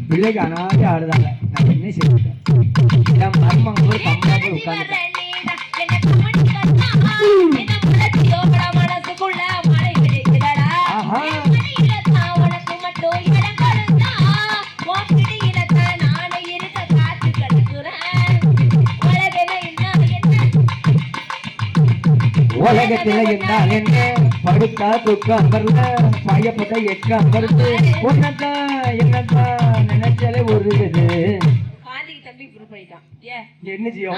பிள்ளைக்கு அனாதே ஆடுதாங்க. நான் என்ன செய்வேன் மருமங்க ஒரு கம்மா போய் உட்காந்துட்டேன். உலகத்தில என்ன என்ன படுத்தா துக்கம் வரல பயப்பட்ட எக்கம் வருது ஒன்னதான் என்னதான் நினைச்சாலே ஒரு இது என்ன செய்யும்